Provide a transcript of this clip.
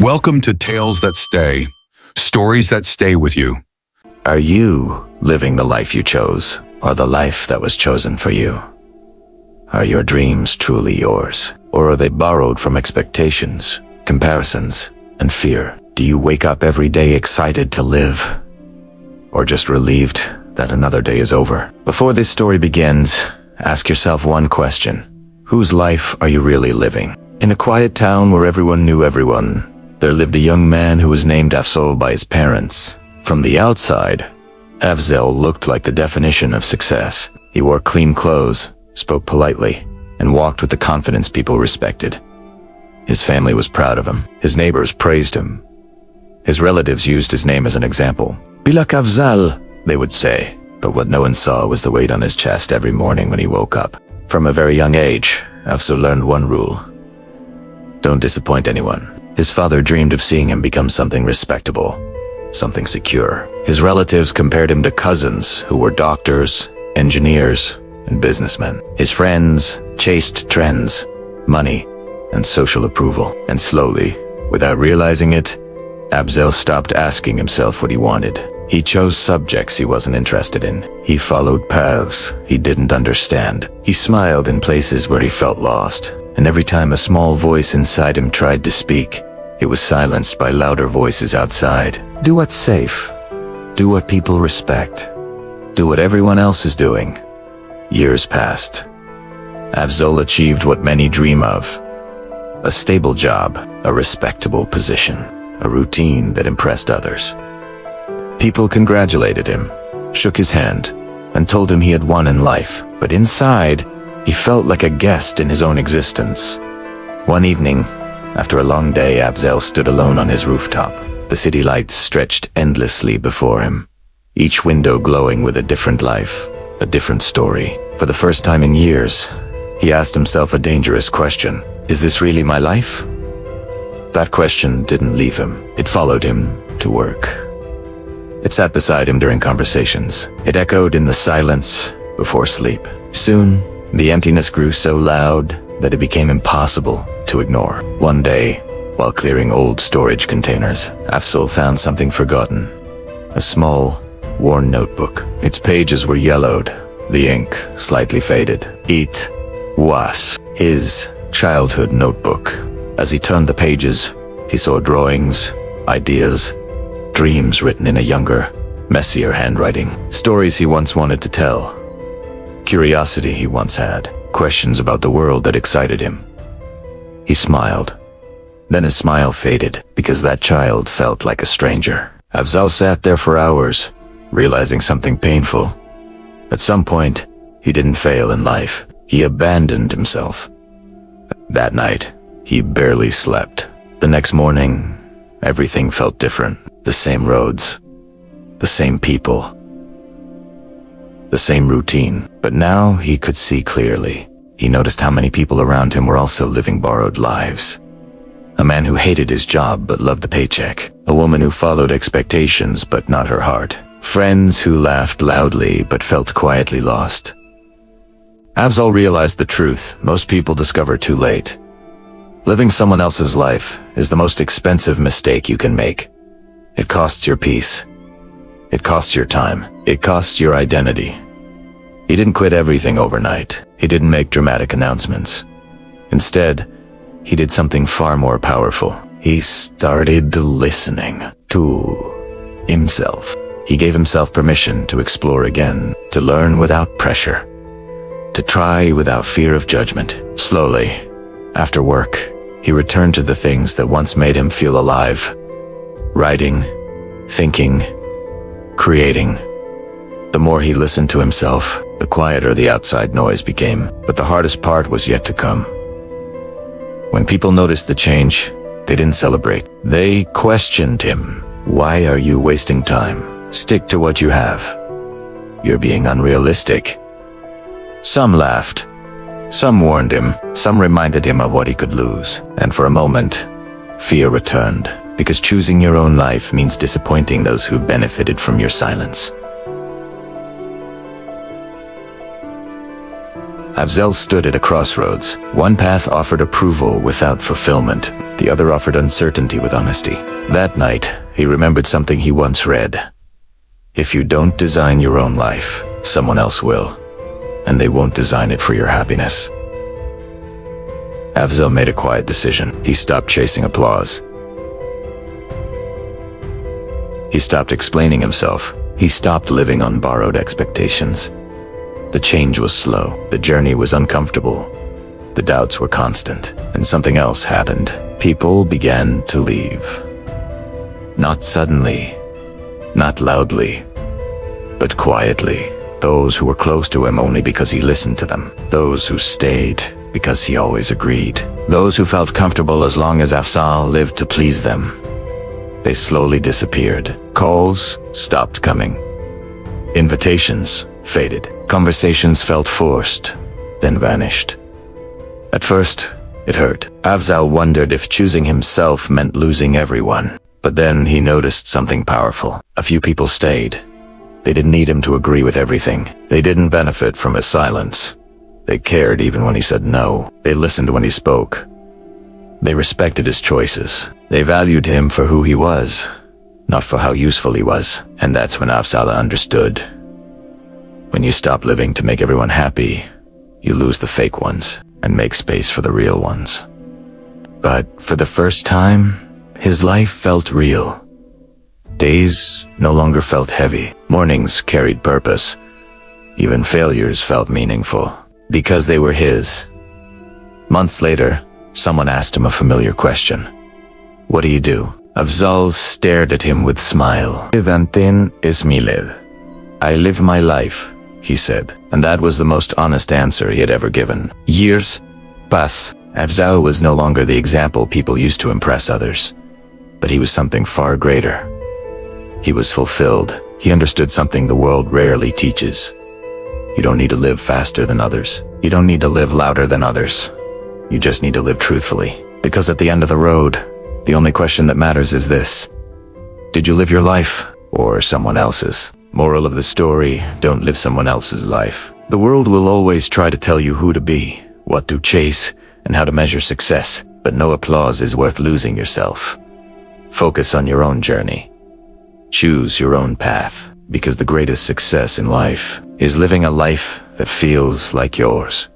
Welcome to Tales That Stay, stories that stay with you. Are you living the life you chose, or the life that was chosen for you? Are your dreams truly yours, or are they borrowed from expectations, comparisons, and fear? Do you wake up every day excited to live, or just relieved that another day is over? Before this story begins, ask yourself one question. Whose life are you really living? In a quiet town where everyone knew everyone, there lived a young man who was named Afzal by his parents. From the outside, Afzal looked like the definition of success. He wore clean clothes, spoke politely, and walked with the confidence people respected. His family was proud of him. His neighbors praised him. His relatives used his name as an example. "Bilak Afzal," they would say. But what no one saw was the weight on his chest every morning when he woke up. From a very young age, Afzal learned one rule: don't disappoint anyone. His father dreamed of seeing him become something respectable, something secure. His relatives compared him to cousins who were doctors, engineers, and businessmen. His friends chased trends, money, and social approval. And slowly, without realizing it, Afzal stopped asking himself what he wanted. He chose subjects he wasn't interested in. He followed paths he didn't understand. He smiled in places where he felt lost. And every time a small voice inside him tried to speak, it was silenced by louder voices outside. Do what's safe. Do what people respect. Do what everyone else is doing. Years passed. Afzal achieved what many dream of: a stable job, a respectable position, a routine that impressed others. People congratulated him, shook his hand, and told him he had won in life. But inside, he felt like a guest in his own existence. One evening, after a long day, Afzal stood alone on his rooftop. The city lights stretched endlessly before him, each window glowing with a different life, a different story. For the first time in years, he asked himself a dangerous question: is this really my life? That question didn't leave him. It followed him to work. It sat beside him during conversations. It echoed in the silence before sleep. Soon, the emptiness grew so loud that it became impossible to ignore. One day, while clearing old storage containers, Afzal found something forgotten. A small, worn notebook. Its pages were yellowed, the ink slightly faded. It was his childhood notebook. As he turned the pages, he saw drawings, ideas, dreams written in a younger, messier handwriting. Stories he once wanted to tell. Curiosity he once had. Questions about the world that excited him. He smiled. Then his smile faded, because that child felt like a stranger. Afzal sat there for hours, realizing something painful. At some point, he didn't fail in life. He abandoned himself. That night, he barely slept. The next morning, everything felt different. The same roads, the same people, the same routine. But now he could see clearly. He noticed how many people around him were also living borrowed lives. A man who hated his job but loved the paycheck. A woman who followed expectations but not her heart. Friends who laughed loudly but felt quietly lost. Afzal realized the truth most people discover too late. Living someone else's life is the most expensive mistake you can make. It costs your peace. It costs your time. It costs your identity. He didn't quit everything overnight. He didn't make dramatic announcements. Instead, he did something far more powerful. He started listening to himself. He gave himself permission to explore again, to learn without pressure, to try without fear of judgment. Slowly, after work, he returned to the things that once made him feel alive. Writing, thinking, creating. The more he listened to himself, the quieter the outside noise became. But the hardest part was yet to come. When people noticed the change, they didn't celebrate. They questioned him. Why are you wasting time? Stick to what you have. You're being unrealistic. Some laughed. Some warned him. Some reminded him of what he could lose. And for a moment, fear returned. Because choosing your own life means disappointing those who benefited from your silence. Afzal stood at a crossroads. One path offered approval without fulfillment. The other offered uncertainty with honesty. That night, he remembered something he once read. If you don't design your own life, someone else will. And they won't design it for your happiness. Afzal made a quiet decision. He stopped chasing applause. He stopped explaining himself. He stopped living on borrowed expectations. The change was slow. The journey was uncomfortable. The doubts were constant. And something else happened. People began to leave. Not suddenly, not loudly, but quietly. Those who were close to him only because he listened to them. Those who stayed because he always agreed. Those who felt comfortable as long as Afzal lived to please them. They slowly disappeared. Calls stopped coming. Invitations faded. Conversations felt forced, then vanished. At first, it hurt. Afzal wondered if choosing himself meant losing everyone. But then he noticed something powerful. A few people stayed. They didn't need him to agree with everything. They didn't benefit from his silence. They cared even when he said no. They listened when he spoke. They respected his choices. They valued him for who he was, not for how useful he was. And that's when Afzal understood. When you stop living to make everyone happy, you lose the fake ones and make space for the real ones. But for the first time, his life felt real. Days no longer felt heavy. Mornings carried purpose. Even failures felt meaningful, because they were his. Months later, someone asked him a familiar question. What do you do? Afzal stared at him with smile. Ivantin is mi live. I live my life, he said, and that was the most honest answer he had ever given. Years passed. Afzal was no longer the example people used to impress others, but he was something far greater. He was fulfilled. He understood something the world rarely teaches. You don't need to live faster than others. You don't need to live louder than others. You just need to live truthfully. Because at the end of the road, the only question that matters is this: did you live your life or someone else's? Moral of the story: don't live someone else's life. The world will always try to tell you who to be, what to chase, and how to measure success, but no applause is worth losing yourself. Focus on your own journey. Choose your own path, because the greatest success in life is living a life that feels like yours.